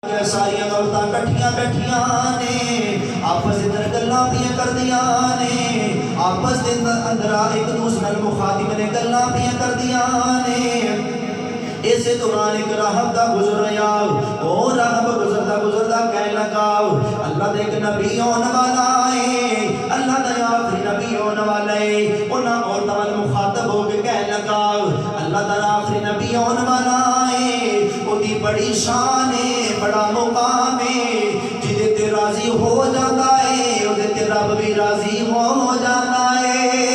ساری عورتاں کٹھیاں بیٹھیاں نے آپس اندر گلاں پیاں کردیاں نے آپس دے اندر ایک دوسرے نال مخاطب نے گلاں پیاں کردیاں نے اسے دوران ایک راہب دا گزر آیا او راہب گزردا کہنے لگا اللہ دے ایک نبی آن والا ہے اللہ دا آخری نبی آن والا ہے انہاں عورتاں وال مخاطب ہو کے کہنے لگا اللہ دا آخری نبی آن والا ہے اودی بڑی شان ہے بڑا مقام ہے جدے تے راضی ہو جاتا ہے اودے تے رب بھی راضی ہو جاتا ہے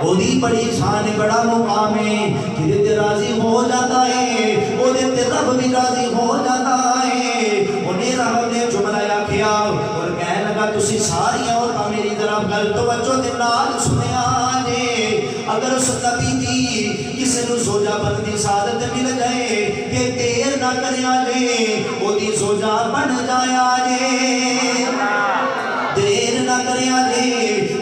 اودی بڑی شان بڑا مقام ہے جدے تے راضی ہو جاتا ہے اودے تے رب بھی راضی ہو جاتا ہے انہیں رب نے جملہ کیا اور کہنے لگا تسی ساری عورتاں میری طرف گل توجہ دے نال سنیا جے اگر اس نبی دی کسی نو زوجہ بن دی سعادت مل جائے کہ دیر نہ کریا جے اودی زوجہ بن جایا جے دیر نہ کریا جے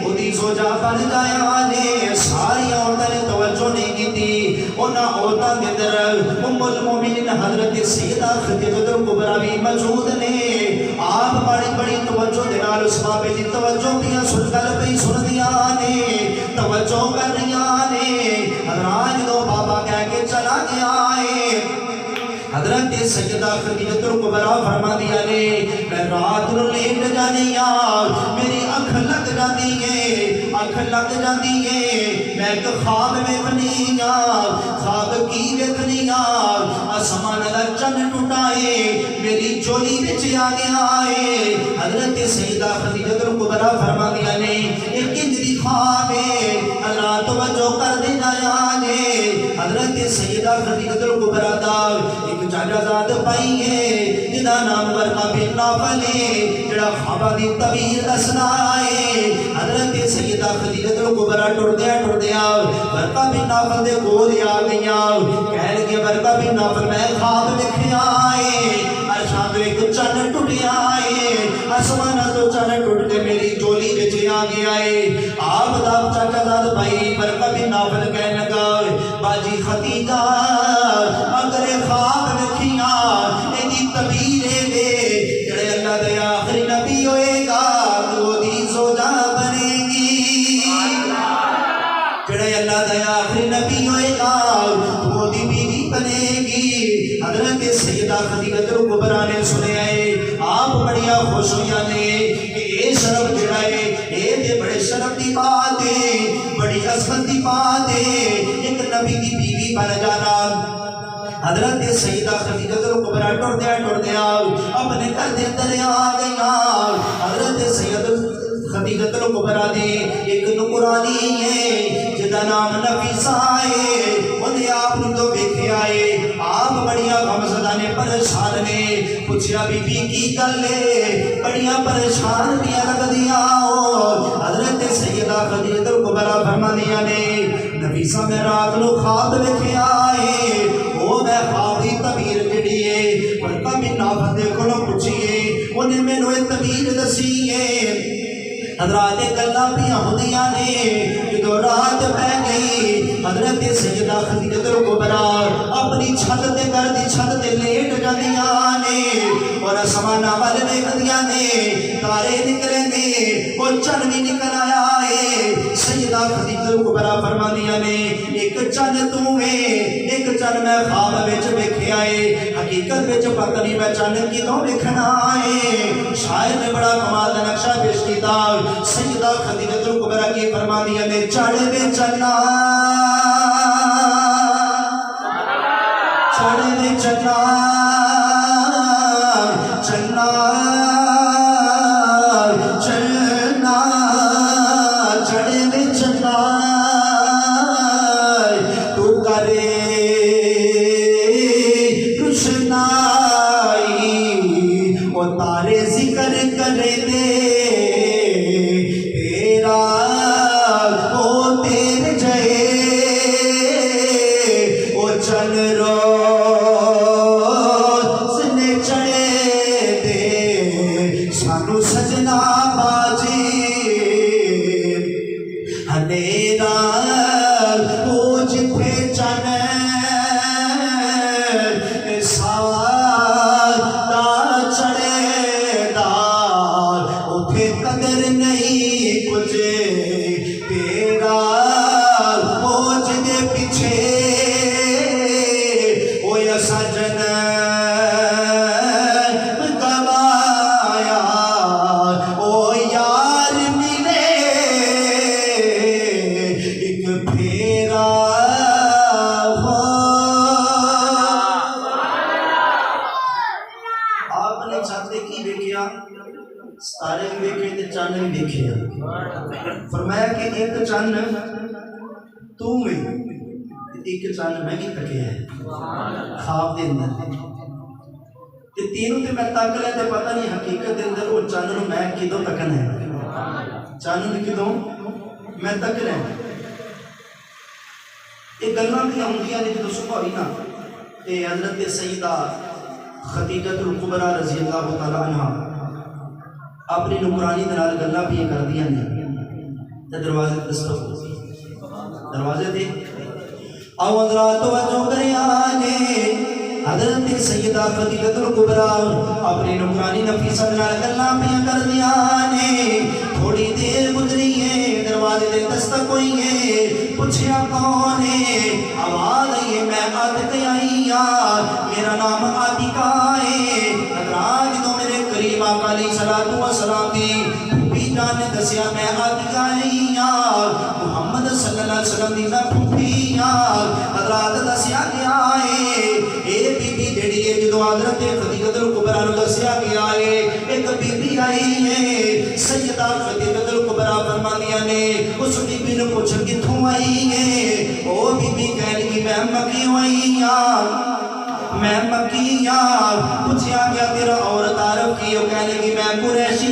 اودی زوجہ بن جایا جے ساری عورتوں نے توجہ نہیں کی تھی انہاں عورتوں کے اندر ام المومنین حضرت سیدہ خدیجہ کبریٰ بھی موجود نے آپ بڑی توجہ دے نال اس بابے دی توجہ پیاں سن گل پئی سن دیاں نے توجہ کر رہیاں نے حضرات دو بابا کہہ کے چلا گیا ہے حضرت سیدہ خدیجہ کبریٰ فرما دیا نے میں رات نو لیٹ جانی میری اکھ لگ جاتی ہے اکھ لگ جاتی ہے میں ایک خواب ویکھنی خواب کی ویکھنی آسمان دا چن ٹوٹا ہے میری چولی وچ آ گیا ہے حضرت سیدہ خدیجہ کبریٰ فرما دیا نے ایک انجری خواب ہے اللہ توجہ کر دے جایا نے حضرت سیدہ خدیجہ کبریٰ دا ایک جاجازاد پائی ہے جدا نام ورقہ بن نوفل ہے جڑا خوابہ دی تعبیر دسنا ہے حضرت سیدہ خدیجہ کبریٰ ٹر دیا ورقہ بن نوفل دے کول آ گیا کہہ لگے ورقہ بن نوفل میں خواب ویکھیا ہے عرشاں تو ایک چن ٹوٹیا ہے آسمان تو چن ٹوٹ کے میری چولی وچ آ گیا ہے آپ دا چاچازاد بھائی ورقہ بن نوفل کہنے لگا باجی خدیجہ اگر خواب ویکھیاں ایدی تعبیر دے جڑے اللہ دے آخری نبی ہوئے گا تو دی زوجہ بنے گی جڑے اللہ دے آخری نبی ہوئے گا تو دی بیوی بنے گی حضرت سیدہ خدیجہ کبریٰ نے سنے آئے آپ بڑیا خوش ہویا نے کہ اے شرف جڑا ہے اے دے بڑے شرف دی بات ہے بڑی عظمت دی بات ہے ایک نبی دی بیوی بن جانا حضرت سیدہ خدیجہ کبریٰ ٹر دیا اپنے گھر دے اندر آ گیا حضرت سیدہ خدیجہ کبریٰ دی ایک نکرانی ہے جدا نام نفیسہ ہے انہیں آپ نے تو ویکھیا ہے آپ بڑیا غمزدہ نے پریشان نے پوچھیا بی بی کی گل لے بڑیا پریشان دیا لگ دیا حضرت سیدہ خدیجہ کبریٰ فرما دیا نے نفیسہ میں رات نو خواب ویکھیا ہے وہ میں خواب دی تعبیر جڑی ہے ورقہ بن نوفل دے کولوں پوچھیے انہیں مینوں اے تعبیر دسی ہے حضرات گلاں پیاں ہوندیاں نے جدوں رات پہ گئی حضرت سیدہ خدیجہ کبریٰ اپنی چھت تے گھر دی چھت تے لیٹ جاندیاں نے اور آسماناں ول ویکھدیاں نے تارے نکلے نے او چن بھی نکل آیا ہے سیدہ خدیجہ کبریٰ فرماندیاں نے ایک چن تو ہے ایک چن میں خواب وچ ویکھیا ہے حقیقت وچ پتہ نہیں میں چن کدوں ویکھنا ہے شاعر نے بڑا کمال دا نقشہ پیش کیتا سیدہ خدیجہ کبریٰ کی فرماندیاں نے چڑھ وے چنا چڑھ وے چنا چنا چلنا چڑھ وے چنا تو کرے روشنائی وہ تارے ذکر کرے دے چل رو سنے چڑے دے سانو سجنا باجی ہنیرا وہ جتھے چن سار چھت تے کی ویکھیا ستارے بھی ویکھے تے چند بھی ویکھیا فرمایا کہ ایک چند تو میں ایک چند میں بھی تکیا ہے خواب دے اندر تے تینوں تے میں تک لیا تے پتہ نہیں حقیقت دے اندر وہ چند نو میں کدوں تکنا ہے چند نو کدوں میں تکنا ہے یہ گلاں بھی ہوندیاں نے جدوں صبح ہوئی نا تے حضرت سیدہ خدیجہ الکبریٰ رضی اللہ تعالی عنہ اپنی نکرانی دے نال گلاں بھی کردیاں نے تے دروازے دستک دروازے تے او حضرات توجہ کریا نے حضرت سیدہ خدیجہ الکبریٰ اپنی نکرانی نفیسہ دے نال گلاں بھی کردیاں نے تھوڑی دیر گزری ہے دروازے تے دستک ہوئی ہے پوچھیا کون ہے آواز آئی ہے میں عاتقہ آئی میرا نام عاتقہ ہے حضرات تو میرے کریم آقا علیہ السلام دی پھوپھی جان نے دسیا میں عاتقہ آئی محمد صلی اللہ علیہ وسلم دی میں پھوپھی حضرات دسیا گیا ہے اے بی بی جڑی ہے جدو حضرت خدیجہ الکبریٰ نو دسیا گیا ہے ایک بی بی آئی ہے سیدہ خدیجہ الکبریٰ فرماندیاں نے اس بی بی نے پوچھا کتھوں آئی ہے او بی بی کہہ لگی میں مکی آئی میں مکی پوچھا گیا تیرا اور تعارف کی وہ کہہ لگی میں قریشی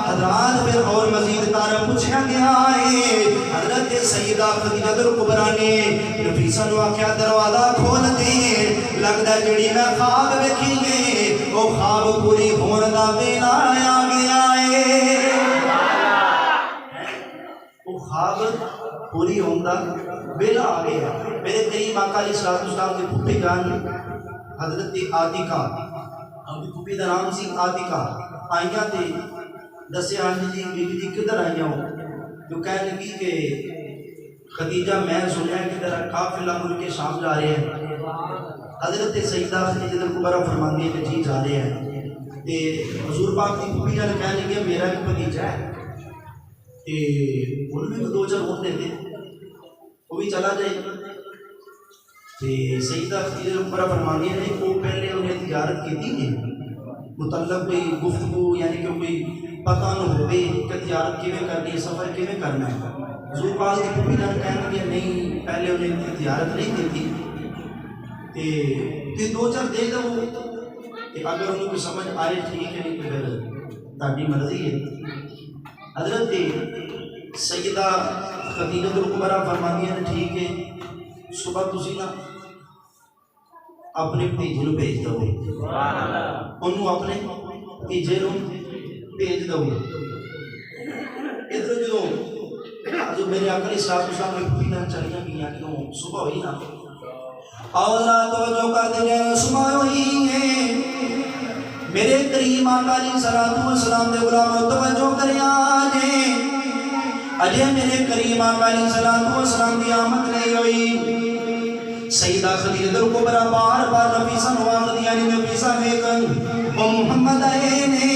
حضرات پھر اور مزید تعارف پوچھا گیا ہے حضرت سیدہ خدیجہ الکبریٰ نے نفیسہ نو آکھیا دروازہ کھول دے لگدا جڑی میں خواب ویکھی ہے وہ خواب پوری ہون دا ویلا آ گیا ہے وہ خواب پوری ہون دا ویلا آ گیا میرے کریم آقا علیہ السلام کی پھوپھی جان حضرت عاتقہ ہم کی پھوپھی دا نام سی عاتقہ آئیاں تے دسے جی بیوی جی کدھر آئیاں ہو جو کہہ لگی کہ خدیجہ میں سنیا کہ تیرا قافلہ ملک شام جا رہے ہیں حضرت سیدہ خدیجہ الکبریٰ فرماندی ہے کہ جی جا رہے ہیں تے حضور پاک کی پھوپھی جان کہنے لگے میرا ایک بھتیجا ہے تے ان میں دو چار ہوتے تھے وہ بھی چلا جائے تے سیدہ خدیجہ الکبریٰ فرماندی ہے وہ پہلے انہیں تجارت کی تھی متعلق کوئی گفتگو یعنی کہ کوئی پتہ نہ ہوئے کہ تجارت کیویں کرنی ہے سفر کیویں کرنا ہے حضور پاک کی پھوپھی جان کہنے لگے نہیں پہلے انہیں تجارت نہیں کی تھی تے دو چار دے دو کہ اگر انہیں کوئی سمجھ آئے ٹھیک ہے نہیں تو پھر تاڑی مرضی ہے حضرت سیدہ خدیجہ الکبریٰ فرماندی ہے ٹھیک ہے صبح تسی نا اپنے بھتیجے نو بھیج دو انہوں اپنے بھتیجے نو بھیج دو ادھر جو میرے آقا علیہ السلام میں پھوپھی جان چلیاں گئیاں کہ صبح ہوئی نا اولا توجہ کر دے جائے صبح ہوئی ہے میرے کریم آقا علیہ السلام دے غلام توجہ کرے آجے اجے میرے کریم آقا علیہ السلام دی آمد نہیں ہوئی سیدہ خدیجہ الکبریٰ بار بار نفیسہ نواغ دیا نفیسہ بیکن وہ محمد آئے نے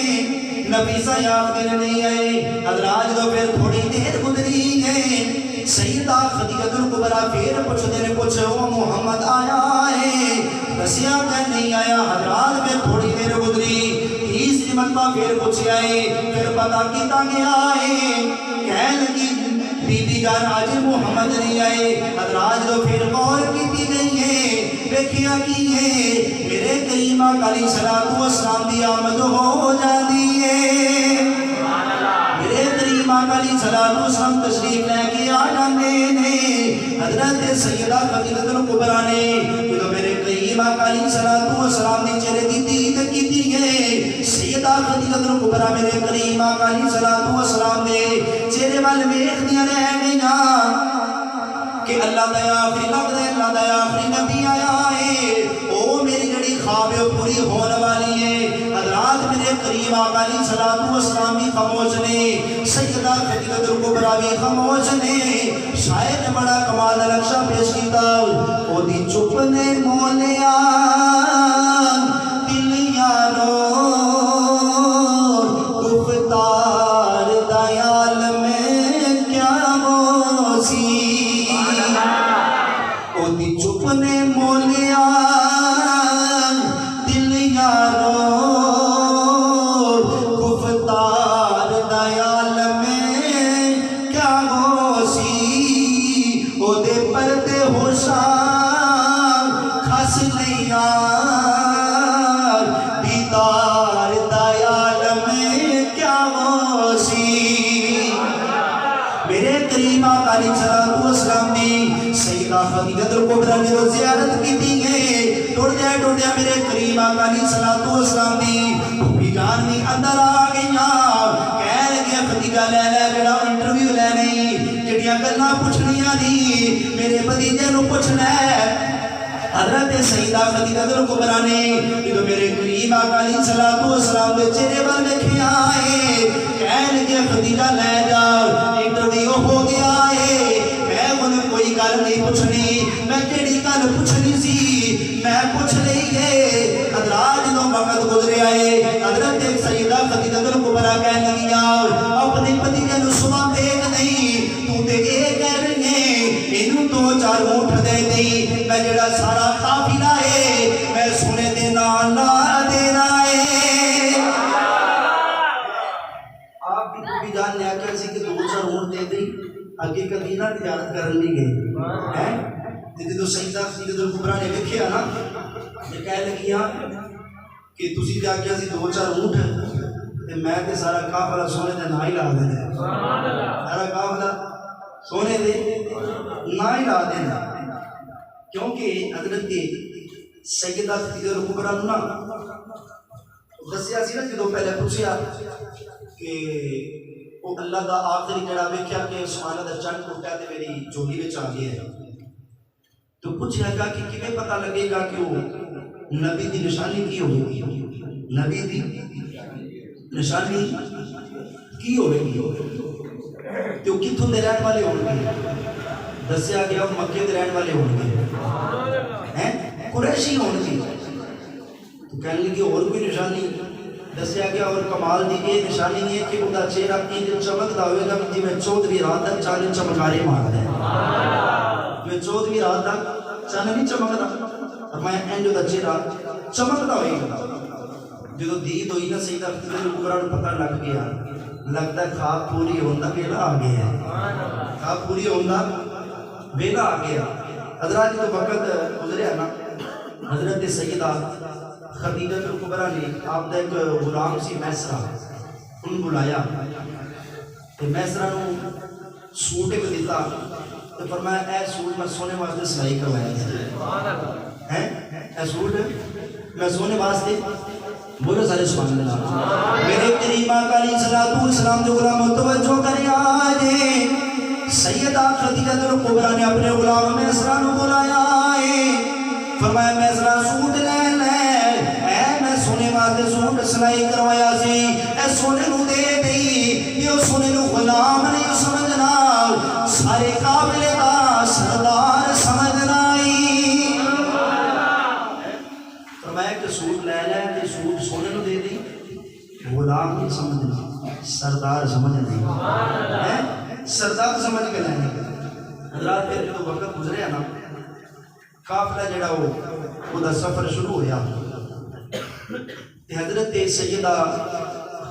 نفیسہ یاغ دینے نہیں آئے حضرات جو پھر تھوڑی دیر گزری ہے سیدہ خدیجہ الکبریٰ پھر پوچھ دینے پوچھے وہ محمد آیا ہے رسیہ کہ نہیں آیا حضرات پھر تھوڑی دیر گزری تیسری مرتبہ پھر پوچھے آئے پھر پتہ کیتا گیا ہے کہہ لگی بی بی جان آج محمد نہیں آئے حضرات جو پھر غور کی گئی ہے ویکھیا کی ہے میرے کریم آقا علیہ السلام دی آمد ہو جاتی ہے میرے کریم آقا علیہ السلام تشریف لے کے آ جاندے نے حضرت سیدہ خدیجہ الکبریٰ نے جو میرے کریم آقا علیہ السلام دی چہرے دی دید کی ہے سیدہ خدیجہ الکبریٰ میرے کریم آقا علیہ السلام دے چہرے وال ویکھ دیاں رہ گئیاں کہ اللہ دا آخری لگ دے اللہ دا آخری نبی آیا ہے او میری جڑی خواب ہے پوری ہونے والی ہے حضرات میرے کریم آقا علیہ السلام بھی خاموش نے سیدہ خدیجہ الکبریٰ بھی خاموش نے شاید بڑا کمال نقشہ پیش کیتا او دی چپ نے مولیا دل یارو گفتار دیال میں کیا موسی او دی چپ نے مولیا دل یارو کریم آقا علیہ الصلوۃ والسلام دی پھوپھی جان بھی اندر آ گئیاں کہہ لگیا خدیجہ لے لے جڑا انٹرویو لے نہیں جڑیاں گلاں پوچھنیاں نہیں میرے بھتیجے نو پوچھ لے حضرت سیدہ خدیجہ کبریٰ نے جو میرے کریم آقا علیہ الصلوۃ والسلام دے چہرے پر دیکھے آئے کہہ لگے خدیجہ لے جا انٹرویو ہو گیا ہے میں انہیں کوئی گل نہیں پوچھنی میں کیڑی گل پوچھنی سی میں پوچھ رہی ہے حضرات جدوں وقت گزرے آئے حضرت سیدہ خدیجہ کبریٰ کہنے لگیا اپنے بھتیجے نو سوا دیکھ نہیں تو تے اے کہہ رہی ہے اینوں دو چار اونٹ دے دی میں جڑا سارا قافلہ ہے میں سونے دے نال لا دینا ہے آپ کی پھوپھی جان نے آکھیا سی کہ 2 چار اونٹ دے دی اگے کبھی نہ تجارت کرن نہیں گئے ہیں جدوں سیدہ خدیجہ کبریٰ نے ویکھیا نا تے کہہ لگیاں کہ تسی تے آکھیا سی 2 چار اونٹ تے میں تے سارا قافلہ سونے دے نال ہی لا دینا سارا قافلہ سونے دے نہ ہی لا دینا کیونکہ حضرت سیدہ خدیجہ کبریٰ نا دسیا سی نا جدوں پہلے پوچھیا کہ وہ اللہ دا آخری جڑا ویکھیا کہ سبحان اللہ چند ٹوٹا تے میری چولی وچ آ گیا ہے تو پوچھیا گا کہ کیویں پتہ لگے گا کہ وہ نبی دی نشانی کی ہوئے گی نبی دی نشانی کی ہوئے گی تو کتھوں دے رہن والے ہوں گے دسیا گیا وہ مکے دے رہن والے ہوں گے قریشی ہوں گے تو کہنے لگے اور کوئی نشانی دسیا گیا اور کمال دی یہ نشانی ہے کہ وہ چہرہ انج چمکدا ہوئے گا جی میں 14ویں رات تک چاند چمکارے ماردا ہے جو 14ویں رات تک چاند نہیں چمکدا اور میں انج دا چہرہ چمکدا ہوئے گا جدوں دید ہوئی نا سیدہ خدیجہ کبریٰ نوں پتہ لگ گیا لگتا ہے خواب پوری ہوندا ویلا آ گیا ہے خواب پوری ہوندا ویلا آ گیا حضرات جو وقت گزریا نا حضرت سیدہ خدیجہ کبریٰ نے آپ دا ایک غلام سی میسرہ ان بلایا تے میسرہ نو سوٹ ایک دیتا تے فرمایا اے سوٹ میں سونے واسطے سلائی کروایا ہے اے سوٹ میں سونے واسطے بولو سارے سبحان اللہ میرے کریم آقا علیہ الصلوۃ والسلام جو غلام توجہ کرے آجے سیدہ خدیجہ کبریٰ نے اپنے غلام میسرہ نو بلایا فرمایا میسرہ سوٹ لے لے اے میں سونے واسطے سوٹ سلائی کروایا سی اے سونے نو دے دی یہ سونے نو غلام نہیں سمجھنا سارے قابل دا سردار سمجھنا فرمایا کہ سوٹ لے لے کہ سوٹ سونے نو دے دی غلام نہیں سمجھنا سردار سمجھنا سردار سمجھ کے لینے حضرات پھر جو وقت گزرے نا قافلہ جڑا وہ دا سفر شروع ہویا حضرت سیدہ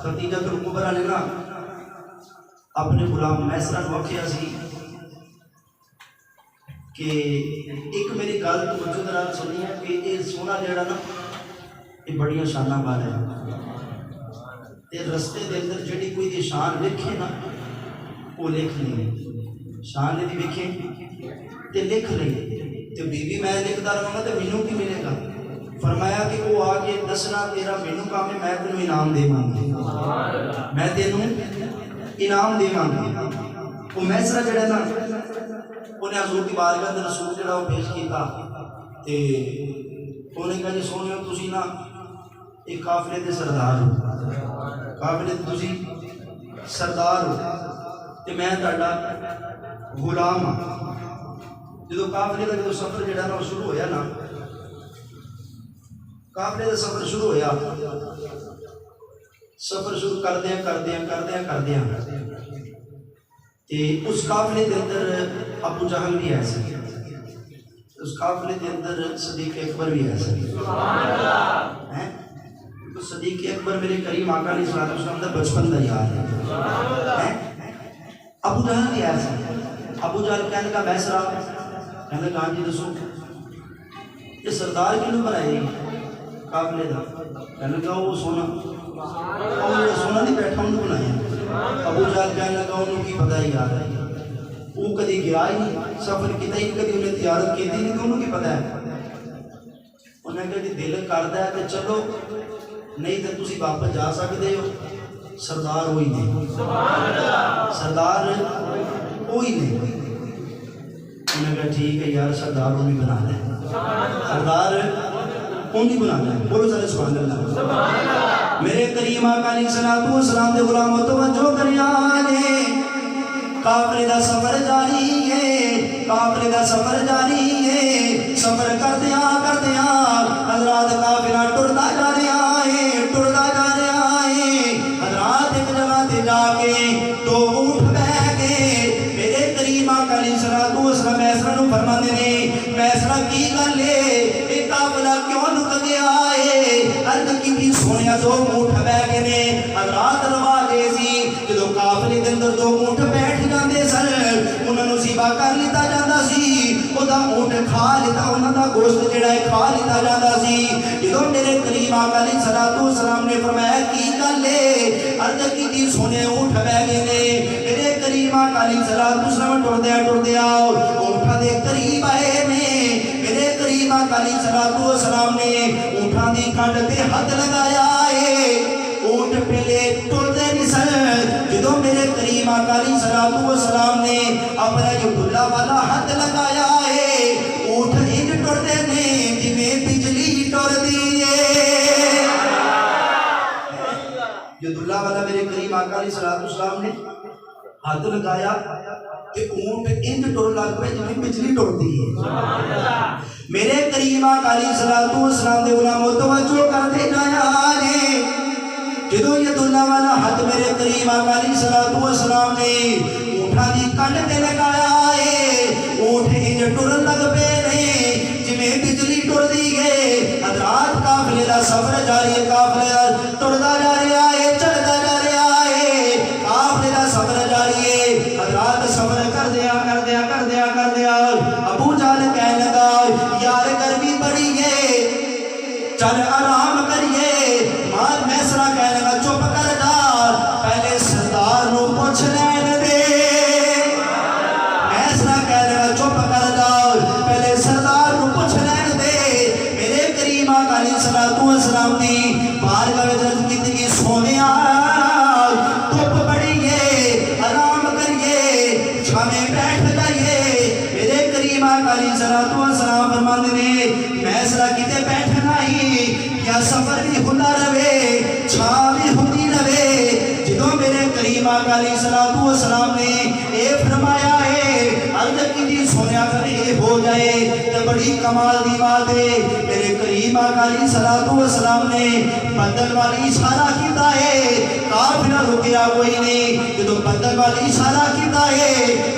خدیجہ کبریٰ نے نا اپنے غلام میسرہ نو آکھیا سی کہ ایک میری گل توجہ نال سنی ہے کہ یہ سونا جڑا نا یہ بڑیاں شاناں والا ہے تے رستے دے اندر جڑی کوئی دی شان لکھے نا وہ لکھ لیں شان دی ویکھیں تے لکھ لیں تے بی میں لکھدا رہاں تے مینوں کی ملے گا فرمایا کہ وہ آ کے دسنا تیرا مینوں کام ہے میں تینوں انعام دیواں گا میں تینوں انعام دیواں گا وہ میسرہ جڑا نا انہیں حضور کی بارگاہ دے رسول جڑا وہ پیش کیتا تے انہیں کہا جی سونے ہو تسی نا ایک قافلے دے سردار ہو قافلے دے تسی سردار ہو تے میں تہاڈا غلام ہاں جدو قافلے دا جدو سفر جڑا نا شروع ہویا نا قافلے دا سفر شروع ہویا سفر شروع کردیاں تے اس قافلے دے اندر ابو جہل بھی ہے سی اس قافلے دے اندر صدیق اکبر بھی ہے سی تو صدیق اکبر میرے کریم آقا علیہ السلام دا بچپن دا یار ہے ابو جہل بھی ہے سی ابو جہل کہنے کا میسرہ کہنے کہا جی دسو یہ سردار کیوں بنائے قافلے دا کہنے کہا وہ سونا سونا نہیں بیٹھا انہوں بنایا ابو جہل کہنے لگا انہوں کی پتہ ہی یاد ہے وہ کدی گیا ہی نہیں سفر کیتا ہی کدی انہیں تجارت کی نہیں تو انہوں کی پتہ ہے انہیں کہا کہ دل کرتا ہے تو چلو نہیں تو تسی واپس جا سکتے ہو سردار وہی نہیں سردار وہی نہیں انہیں کہا ٹھیک ہے یار سردار وہ بھی بنا لیں سردار کون نہیں بنا لیں بولو سارے سبحان اللہ میرے کریم آقا علیہ السلام دے غلاموں توجہ کریانے کافلے دا سفر جاری ہے کافلے دا سفر جاری ہے سفر کردیا حضرات کافلہ ٹردا جا رہا ہے حضرات ایک جگہ تے جا کے دو اونٹ بہ گئے میرے کریم آقا علیہ السلام میسرہ نو فرماندے نے میسرہ کی گل ہے اے کافلہ کیوں رک گیا ہے عرض کی سونیا دو اونٹ بہ گئے نے حضرات رواجے سی جدو کافلے دے اندر دو اونٹ بیٹھ جاندے سن انہاں نو ذبح کر لیتا جاندا سی او دا اونٹ کھا لیتا انہاں دا گوشت جڑا ہے کھا لیتا جاندا سی جدو میرے کریم آقا علیہ السلام نے فرمایا کی گل ہے عرض کی سونے اونٹ بہ گئے نے میرے کریم آقا علیہ السلام ٹردیا اونٹاں دے قریب آئے نے میرے کریم آقا علیہ السلام نے اونٹاں دی کھڈ تے ہاتھ لگایا ہے اونٹ پہلے ٹردے نہیں سن جدو میرے کریم آقا علیہ السلام نے اپنا جو ڈلا والا ہاتھ لگایا ہے اونٹ انج ٹردے نے جویں بجلی ٹردی ہے جو ڈلا والا میرے کریم آقا علیہ السلام نے ہاتھ لگایا کہ اونٹ انج ٹر لگ پے جویں بجلی ٹردی ہے میرے کریم آقا علیہ السلام دے غلاموں توجہ کرتے جایا نے جدو یہ دلہ والا ہاتھ میرے کریم آقا علیہ السلام نے اونٹاں دی کنڈ تے لگایا ہے اونٹ انج ٹرن لگ پے نے جویں بجلی ٹردی ہے حضرات قافلے دا سفر جاری ہے قافلہ ٹردا جا رہا ہے چڑھدا جا رہا ہے قافلے دا سفر جاری ہے حضرات سفر کردیا ابو جہل کہنے لگا یار گرمی بڑی ہے چل آرام کریے مار میسرہ کہنے لگا چپ کر جا پہلے سردار نو پوچھ لین دے میسرہ کہنے لگا چپ کر جا پہلے سردار نو پوچھ لین دے میرے کریم آقا علیہ السلام دی بارگاہ وچ عرض کیتی کہ سونیا دھوپ بڑی ہے آرام کریے چھاویں بیٹھ جائیے میرے کریم آقا علیہ السلام فرماندے نے میسرہ کتے بیٹھنا ہی یا سفر بھی ہوتا رہے چھاں بھی ہوتی رہے جدو میرے کریم آقا علیہ السلام نے اے فرمایا ہے عرض کی سونیا کر اے ہو جائے تو بڑی کمال دی بات ہے میرے کریم آقا علیہ السلام نے بدل والی اشارہ کیتا ہے قافلہ رکیا کوئی نہیں جدو بدل والی اشارہ کیتا ہے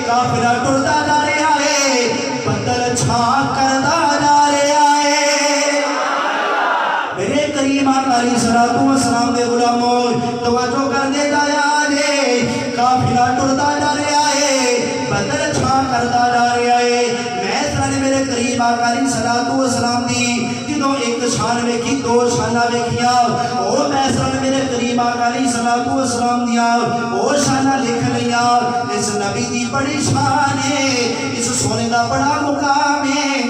قافلہ ٹردا جا رہا ہے بدل چھاں کردا جا رہا ہے میرے کریم آقا علیہ السلام دے غلاموں توجہ کر دے جایا جے قافلہ ٹردا جا رہا ہے بدل چھاں کردا جا رہا ہے میسرہ نے میرے کریم آقا علیہ السلام دی جدوں ایک شان ویکھی دو شانہ ویکھیا او میسرہ نے میرے کریم آقا علیہ السلام دیا او شانہ لکھ لیا اس نبی دی بڑی شان ہے اس سونے دا بڑا مقام ہے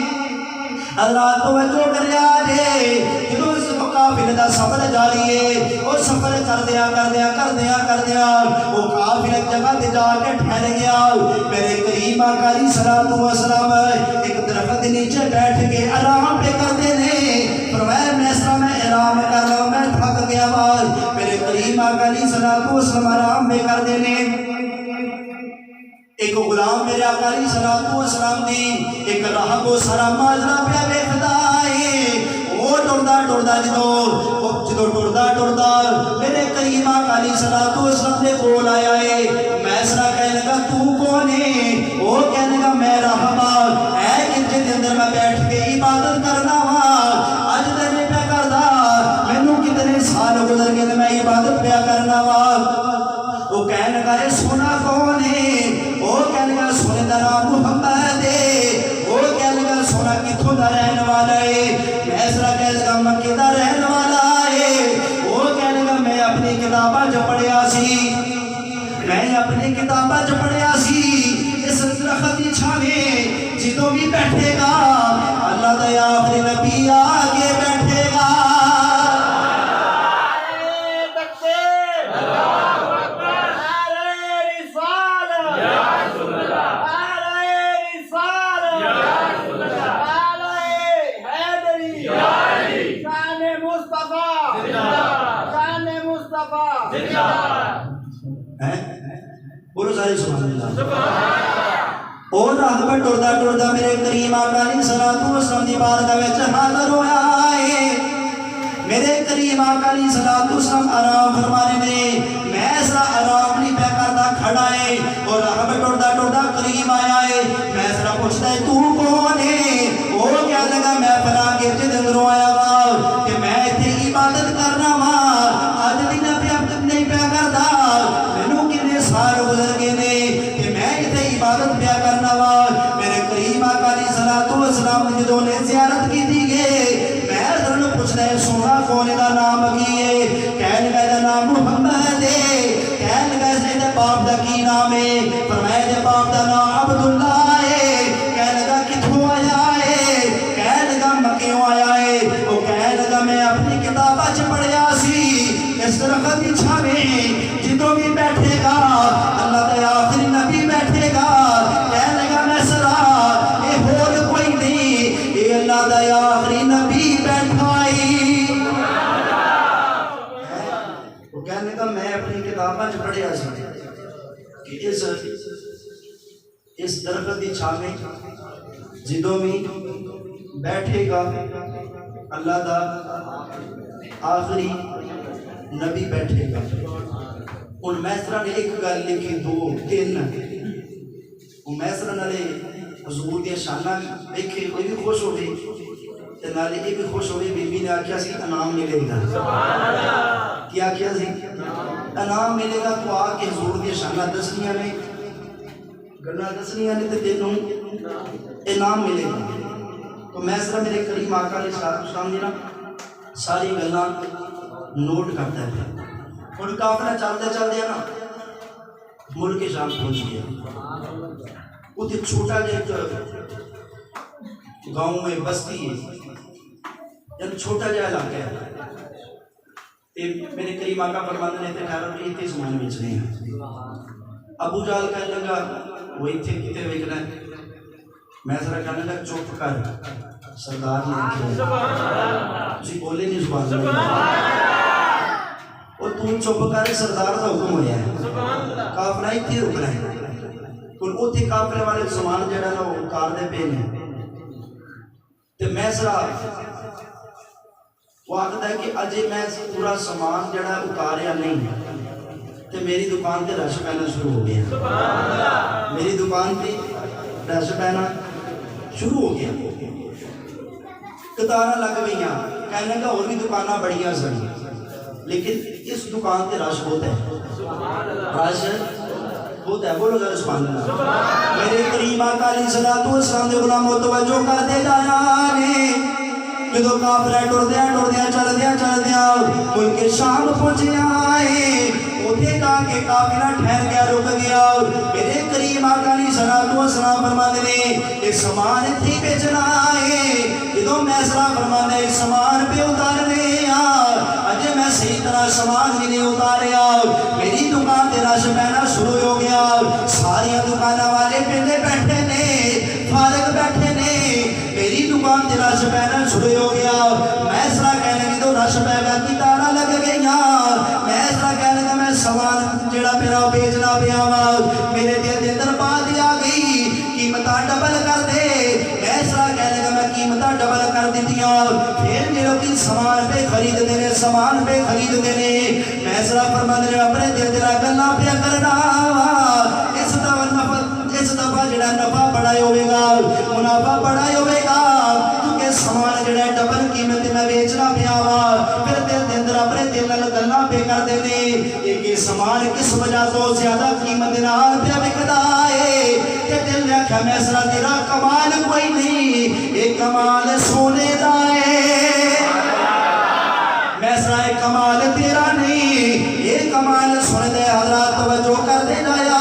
حضرات توجہ کریا جے جدوں اس قافلے دا سفر جاری ہے اور سفر کردیا وہ قافلہ ایک جگہ تے جا کے ٹھہر گیا میرے کریم آقا علیہ السلام ایک درخت کے نیچے بیٹھ کے آرام پہ کرتے نے فرمایا میسرہ میں آرام کر رہا ہوں میں تھک گیا میرے کریم آقا علیہ السلام آرام پہ کر دینے ایک غلام میرے آقا علیہ السلام دی ایک راہ کو سارا ماجرا پہ ویکھدا ہے وہ ٹردا جدو ٹردا میرے کریم آقا علیہ السلام دے کول آیا ہے میسرہ کہنے لگا تو کون ہے وہ کہنے لگا میں رہبا اے گرجے دے اندر میں بیٹھ کے عبادت کرنا وا اج تے میں پہ کردا مینوں کتنے سال گزر گئے میں عبادت پہ کرنا وا وہ کہنے لگا اے سونا کون ہے وہ کہنے لگا سونے دا نام محمد ہے وہ کہنے لگا سونا کتھوں دا رہنے والا ہے میسرہ کہنے لگا مکے دا رہنے والا ہے وہ کہنے لگا میں اپنی کتاباں جو پڑھیا سی اس اس درخت کی چھاویں جدوں بھی بیٹھے گا اللہ دا آخری نبی آگے بیٹھے گا بولو سارے سبحان اللہ اور راہ پر ٹردا ٹردا میرے کریم آقا علیہ الصلوۃ والسلام دی بارگاہ وچ حاضر ہویا ہے میرے کریم آقا علیہ الصلوۃ والسلام آرام فرمانے نے میں ایسا آرام نہیں پہ کرتا کھڑا ہے اور راہ پر ٹردا ٹردا کریم آیا ہے میں ایسا پوچھتا ہے تو کون ہے وہ کیا لگا میں فلاں گرجے دے اندروں آیا وا کہ میں ایتھے عبادت کرنا وا اج بھی نہ پیا نہیں پیا کردا مینوں کنے سال گزر گئے نے کہ میں ایتھے عبادت پیا کرنا وا میرے کریم آقا علیہ الصلوۃ والسلام نے جدوں نے زیارت کیتی گئے میں حضرت پوچھنا ہے سونا کون دا نام کی ہے کہنے لگا دا نام محمد ہے کہنے لگا اس دے باپ دا کی نام ہے فرمایا دے باپ دا نام عبداللہ ہے کہنے لگا کتھوں آیا ہے کہنے لگا مکیوں آیا ہے وہ کہنے لگا میں اپنی کتابہ چ پڑھیا سی اس درخت کی چھاویں جدوں بھی بیٹھے گا اللہ دے آخری نبی بیٹھے گا کہنے لگا میں سرا اے ہور کوئی نہیں اے اللہ دا آخری نبی بیٹھا ہی وہ کہنے لگا میں اپنی کتابہ چ پڑھیا سی کہ اس درخت کی چھاویں جدوں بھی بیٹھے گا اللہ دا آخری نبی بیٹھے گا ان میسرہ نے ایک گل لکھی دو تین وہ میسرہ نالے حضور دیا شانہ دیکھے وہ بھی خوش ہو گئی تے نالے یہ بھی خوش ہو گئی بی بی نے آکھیا سی انعام ملے گا کیا کیا سی انعام ملے گا تو آ کے حضور دیا شانہ دسنیاں نے گلہ دسنیاں نے تے تینوں انعام ملے گا تو میسرہ میرے کریم آقا علیہ السلام نے نا ساری گلاں نوٹ کرتا ہے اور کافرہ چلتے چلتے نا ملک شام پہنچ گیا اتنے چھوٹا جا گاؤں میں بستی ہے جب چھوٹا جا علاقہ ہے میرے کریم آقا فرماتے نے ٹھہرا کہ اتنے سامان بیچنے ہیں ابو جہل کہنے لگا وہ اتنے کتنے بیچنا ہے میں ذرا کہنے لگا چپ کر سردار نے کیا جی بولے نہیں زبان میں اور تو چپ کر سردار کا حکم ہویا ہے کافرہ اتنے رکنا ہے اور اتنے کافرے والے سامان جڑا نا وہ اتار دے پے نے تے میں ذرا وہ آخر ہے کہ اجے میں پورا سامان جڑا اتاریا نہیں تے میری دکان تے رش پہنا شروع ہو گیا میری دکان تے رش پہنا شروع ہو گیا قطارہ لگ گئی کہنے لگا اور بھی دکانہ بڑھیاں سن لیکن اس دکان تے رش بہت ہے رش بہت ہے بولو ذرا سبحان اللہ میرے کریم آقا علیہ السلام دے غلاموں توجہ کر دے جایا نے جدو کافرہ ٹردیاں چلدیاں ملک شام پہنچیا ہے اوتھے جا کے کافرہ ٹھہر گیا رک گیا میرے کریم آقا علیہ السلام فرماتے نے ایک سامان اتھی بیچنا ہے جدو میں سلام فرماتے ہیں سامان پہ اتارنے اجے میں صحیح طرح سامان بھی نہیں اتاریا میری دکان تے رش پہنا شروع ہو گیا ساری دکانہ والے پہلے بیٹھے نے فارغ بیٹھے نے میری دکان تے رش پہنا شروع ہو گیا میں سرا کہنے کی تو رش پہنا کی تارہ لگ گئیاں میں سرا کہنے کا میں سامان جڑا پیرا بیچنا پیا میرے دل دے اندر بات آ گئی قیمتہ ڈبل کر دے میں سرا کہنے کا میں قیمتہ ڈبل کر دیتیاں پھر میرے کی سامان پہ خرید دینے سامان پہ خرید دینے میں سرا فرمانے اپنے دل دل گلہ پہ کرنا اس دفعہ جڑا نفع بڑا ہوئے گا منافع بڑا ہوئے گا کیونکہ سامان جڑا ڈبل قیمت میں بیچنا پیا وا پھر دل دے اندر اپنے دل نال گلاں پہ کر دینے یہ سامان کس وجہ تو زیادہ قیمت نال پہ وکدا ہے کہ دل نے آکھیا میں سرا تیرا کمال کوئی نہیں یہ کمال سونے دا ہے میں سرا کمال تیرا نہیں یہ کمال سونے دے حضرات توجہ کر دے جایا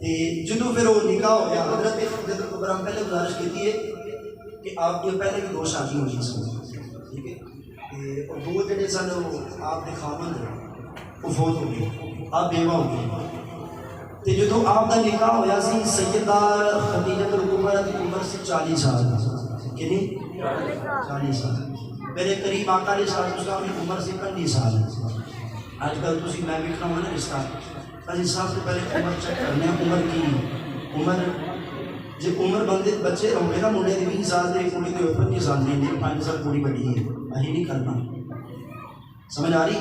تے جدوں پھر وہ نکاح ہو گیا حضرت خدیجہ کبریٰ پہلے گزارش کی ہے کہ آپ کی پہلے بھی 2 شادی ہوئی سن ٹھیک ہے تے اور 2 جڑے سن آپ کے خاوند وہ فوت ہو گئے آپ بیوہ ہو گئے تے جدوں آپ کا نکاح ہویا سی سیدہ خدیجہ کبریٰ دی عمر سی 40 سال کتنی 40 سال میرے قریب آقا علیہ السلام کی عمر سی 25 سال آج کل تسی میں ویکھنا ہوا نا رشتہ اسی صاحب سے پہلے عمر چیک کرنے عمر کی عمر جی عمر بندے بچے رہے نا منڈے دی 20 سال دے کڑی دے 25 سال نہیں 5 سال کڑی بڑی ہے اہی نہیں کرنا سمجھ آ رہی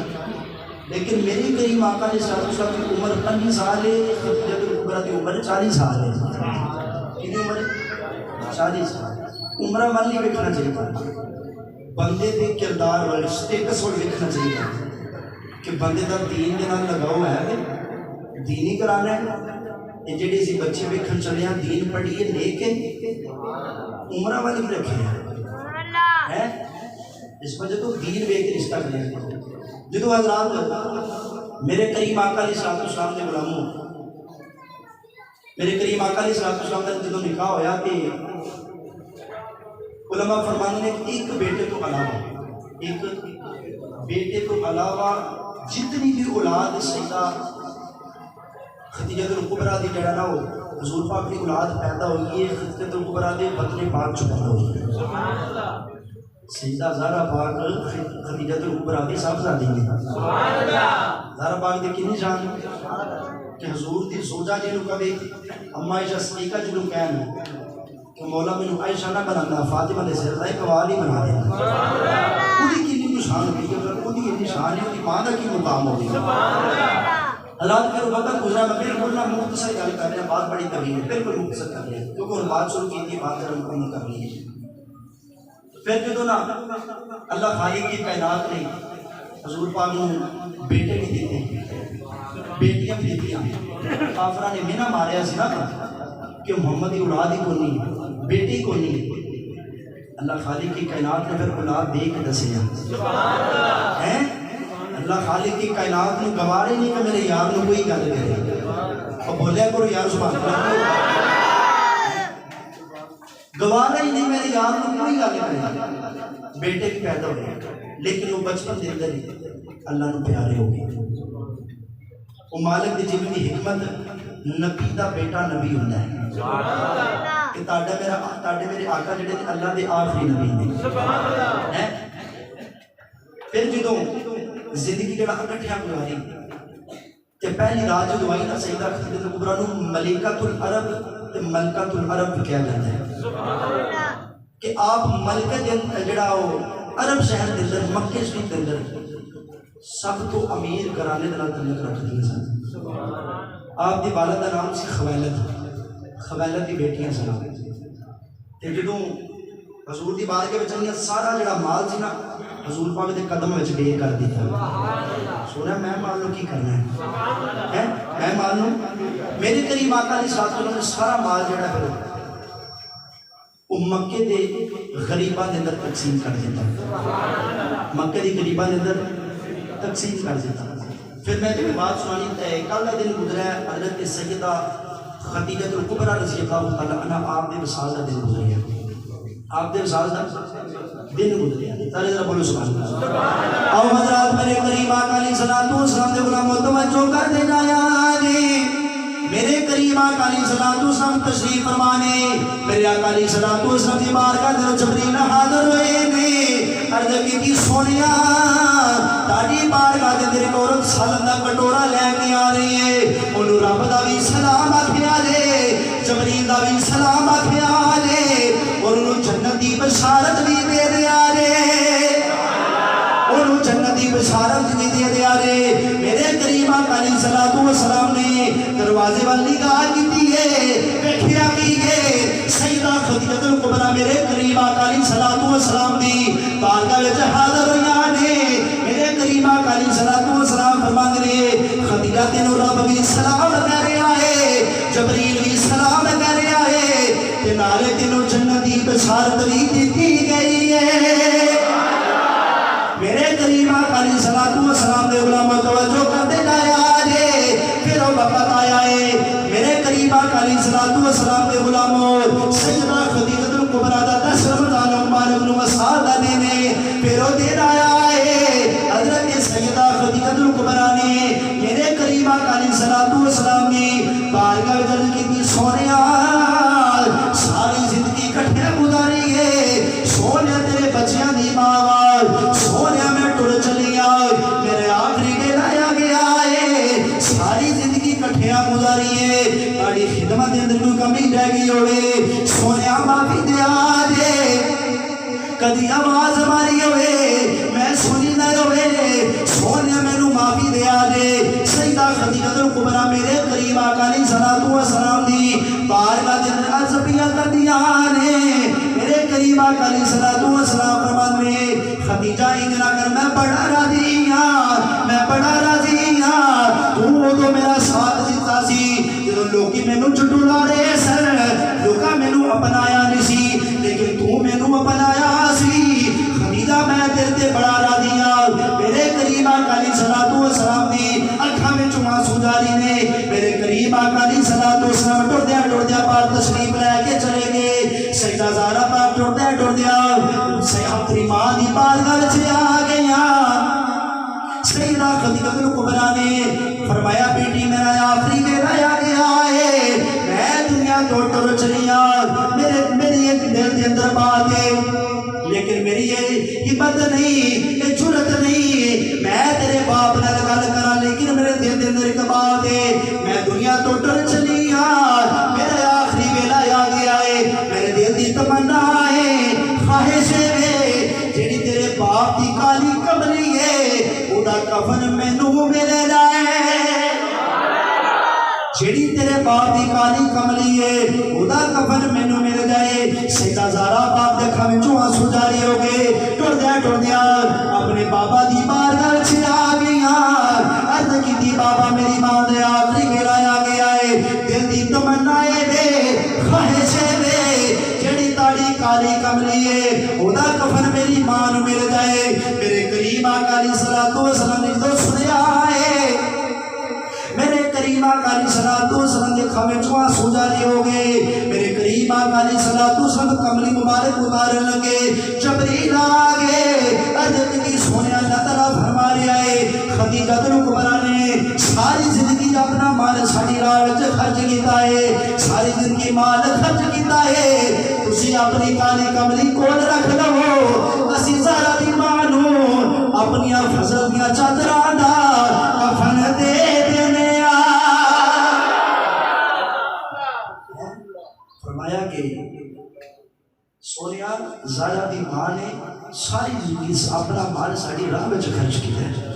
لیکن میری قریب آقا علیہ السلام کی عمر 25 سال ہے خدیجہ کبریٰ کی عمر 40 سال ہے کتنی عمر 40 سال عمرہ والی ویکھنا چاہیے بندے دے کردار والے سٹیٹس والے ویکھنا چاہیے کہ بندے دا دین دے نال لگاؤ ہے دین ہی کرانا ہے یہ جڑے سی بچے ویکھن چلے ہیں دین پڑھیے لیکن عمرہ والی بھی رکھے ہیں اس وجہ تو دین ویکھ کے رشتہ کریں جدو حضرات میرے قریب آقا علیہ السلام نے غلاموں میرے قریب آقا علیہ السلام کا جدو نکاح ہویا کہ علماء فرمانے نے ایک بیٹے کو علاوہ جتنی بھی اولاد سیدہ خدیجہ کبریٰ دی جڑا نا حضور پاک کی اولاد پیدا ہوئی ہے خدیجہ کبریٰ دے بطن پاک چ پیدا ہوئی ہے سیدہ زہرا پاک خدیجہ کبریٰ دی صاحبزادی ہے زہرا پاک دی کتنی شان کہ حضور دی زوجہ جنوں کبھی اما عائشہ صدیقہ جنوں کہن کہ مولا میں عائشہ نہ بنانا فاطمہ نے سر ایک وال ہی بنا دینا خودی کی بھی نشان ہوئی ہے خودی کی نشان ہے خودی ماں کی مقام ہوئی ہے حالات پھر وقت گزرا میں بالکل نہ مختصر گل کر رہے ہیں بات بڑی طویل ہے بالکل مختصر کر رہے ہیں کیونکہ ان بات شروع کی تھی بات مکمل کر لی ہے پھر جدو نا اللہ خالق کی کائنات نے حضور پاک نے بیٹے بھی دیتے بیٹیاں بھی دیتی کافرہ نے مینا ماریا سی نا کہ محمد اولاد ہی کو نہیں بیٹی کو نہیں اللہ خالق کی کائنات نے پھر اولاد دے کے دسیا اللہ خالق کی کائنات نے گوارے نہیں کہ میرے یار نے کوئی گل کرے اور بولیا کرو یار سبحان اللہ گوارا ہی نہیں میرے یار نے کوئی گل کرے بیٹے بھی پیدا ہوئے لیکن وہ بچپن دے اندر ہی اللہ نے پیارے ہو گئے وہ مالک دی جن کی حکمت نبی دا بیٹا نبی ہوتا ہے کہ تاڑے میرے آقا جڑے اللہ دے آخری نبی نے پھر جدوں زندگی جڑا اکٹھیا گزاری تے پہلی رات جو آئی نا سیدہ خدیجہ کبریٰ نو ملکۃ العرب تے ملکۃ العرب بھی کہا جاتا ہے کہ آپ ملکہ جڑا عرب شہر دے اندر مکے شریف دے اندر سب تو امیر گھرانے دے نال تعلق رکھدے سن آپ دی والدہ دا نام سی خویلد دی بیٹیاں سن تے جدوں حضور دی بارگاہ وچ آئیاں سارا جڑا مال سی نا حضور پاک دے قدم وچ ڈے کر دیتا سونا میں مال نو کی کرنا ہے میں مال نو میرے قریب آقا علیہ السلام نے سارا مال جڑا ہے وہ مکے دے غریباں دے اندر تقسیم کر دیتا مکے دی غریباں دے اندر تقسیم کر دیتا پھر میں جو بات سنانی تے کل کا دن گزرا ہے حضرت سیدہ خدیجہ کبریٰ رضی اللہ تعالیٰ عنہ آپ دے وصال دا دن گزریا آپ دے وصال دا دن گزریا سارے ذرا بولو سبحان اللہ او حضرات میرے قریب آقا علیہ السلام دے غلام توجہ کر دے جایا جی میرے قریب آقا علیہ السلام تشریف فرمانے میرے آقا علیہ السلام کی بارگاہ دے جبریل حاضر ہوئے نے عرض کی سونیا تاڑی بارگاہ دے اندر ایک عورت سالن دا کٹورا لے کے آ رہی ہے انہوں رب دا بھی سلام آکھیا جے جبریل دا بھی سلام آکھیا جے اور انہوں جنت دی بشارت بھی دے دیا جے انہوں جنت دی بشارت بھی دے دیا جے میرے قریب آقا علیہ السلام نے دروازے والی نگاہ کی ہے بیٹھیا کی ہے سیدہ خدیجہ کبریٰ میرے قریب آقا علیہ السلام دی بارگاہ وچ حاضر ہوئیاں نے میرے قریب آقا علیہ السلام فرمان رہے خدیجہ تینوں رب بھی سلام کہہ رہا ہے جبریل بھی سلام کہہ رہا ہے تے نالے تینوں جنت دی بشارت بھی دیتی گئی ہے میرے قریب آقا علیہ السلام دے غلام توجہ کدی آواز ماری ہوئے میں سنی نہ ہوئے سونے مینو معافی دیا دے سیدہ خدیجہ الکبریٰ میرے قریب آقا علیہ الصلوۃ والسلام دی بارگاہ دے عرض پیا کردیاں نے میرے قریب آقا علیہ الصلوۃ والسلام فرماندے نے خدیجہ انجنا کر میں بڑا راضی ہاں میں بڑا راضی ہاں تو میرا ساتھ دیتا سی جدوں لوکی مینوں چٹو لا رہے سن لوکاں مینوں اپنایا نہیں سی لیکن تو مینوں اپنایا سی خدیجہ میں تیرے تے بڑا راضی ہاں میرے قریب آقا علیہ الصلوۃ والسلام دی اکھاں وچ آنسو جاری نے میرے قریب آقا علیہ الصلوۃ والسلام ٹردیا پاک تشریف لے کے چلے گئے سیدہ زہرا پاک ٹردیا اپنی ماں دی بارگاہ وچ آ گئیاں سیدہ خدیجہ الکبریٰ نے فرمایا بیٹی میرا آخری ویلا آ گیا ہے میں دنیا تو ٹر چلی میری ایک دل کے اندر بات ہے لیکن میری یہ ہمت نہیں یہ جرت نہیں میں تیرے باپ نال گل کراں لیکن میرے دل کے اندر ایک بات ہے میں دنیا تو ٹر چلی میرا آخری ویلا آ گیا ہے میرے دل کی تمنا ہے خواہش ہے جیڑی تیرے باپ کی کالی کملی ہے او دا کفن مینوں مل جائے جیڑی تیرے باپ کی کالی کملی ہے او دا کفن مینوں مل جائے سیدہ زہرا پاک دے اکھاں وچوں آنسو جاری ہو گئے ٹردیا اپنے بابا دی بارگاہ وچ آ گئیاں عرض کیتی بابا میری ماں دے آخری ویلا آ گیا ہے دل دی تمنا ہے خواہش ہے جیڑی تاڑی کالی کملی ہے او دا کفن میری ماں نوں مل جائے میرے قریب آقا علیہ الصلوۃ والسلام نے جو سنیا ہے میرے قریب آقا علیہ الصلوۃ والسلام دے اکھاں وچوں آنسو جاری ہو گئے میرے قریب آقا علیہ الصلوۃ والسلام کملی مبارک اتارن لگے جبریل آ گئے عرض کی سونے اللہ تعالیٰ فرما رہا ہے خدیجہ الکبریٰ نے ساری زندگی اپنا مال ساڈی راہ وچ خرچ کیتا ہے ساری زندگی مال خرچ کیتا ہے تسی اپنی کالی کملی کول رکھ لو اسی زہرا دی ماں نوں اپنی فضل دیاں چادراں دا کفن دے دینے فرمایا کہ سونیا زہرا دی ماں نے ساری زندگی اپنا مال ساڈی راہ وچ خرچ کیتا ہے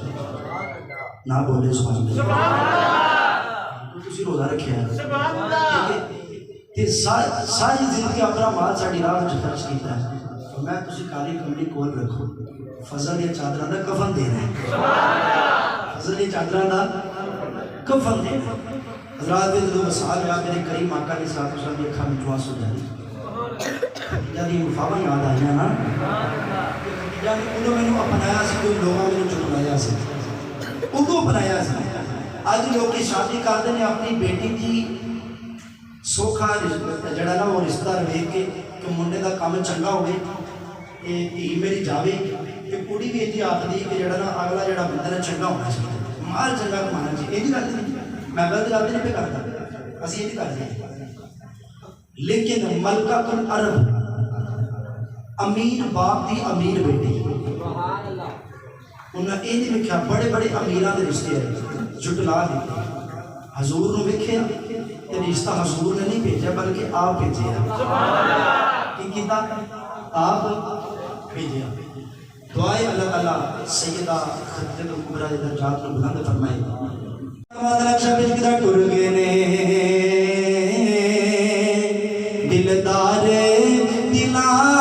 نہ بولے سبحان اللہ تسی روزہ رکھیا ہے سبحان اللہ تے ساری زندگی اپنا مال ساڈی راہ وچ خرچ کیتا ہے فرمایا تسی کالی کملی کول رکھو فضل دی چادراں دا کفن دینا ہے سبحان اللہ فضل دی چادراں دا کفن دینا ہے حضرات دے دو وصال یا میرے کریم آقا علیہ الصلوۃ والسلام دی اکھاں وچوں آنسو جاری جدی مفاواں یاد آئیاں نا جدی انہوں مینوں اپنایا سی کوئی لوگاں مینوں چٹلایا سی ادو اپنایا سی اج لوگ شادی کرتے ہیں اپنی بیٹی کی سوکھا جڑا نا وہ رشتہ ویکھ کے کہ منڈے دا کام چنگا ہوئے دھی میری جاوے کہ کڑی بھی یہ آخری کہ جڑا نا اگلا جڑا بندہ نا چنگا ہونا چاہیے مال چنگا کمانا چاہیے یہ گل نہیں میں غلط گل نہیں پہ کرتا اسی یہ کرتے ہیں لیکن ملکہ العرب امیر باپ دی امیر بیٹی انہاں یہ نہیں لکھا بڑے بڑے امیراں دے رشتے ہیں جٹلا دیتے حضور نو ویکھیا تے رشتہ حضور نے نہیں بھیجا بلکہ آپ بھیجیا کی کیتا آپ بھیجیا دعائے اللہ تعالیٰ سیدہ خدیجہ الکبریٰ دے درجات کو بلند فرمائے مدرک شبیش کدھا ٹر گئے نے دلدار دلان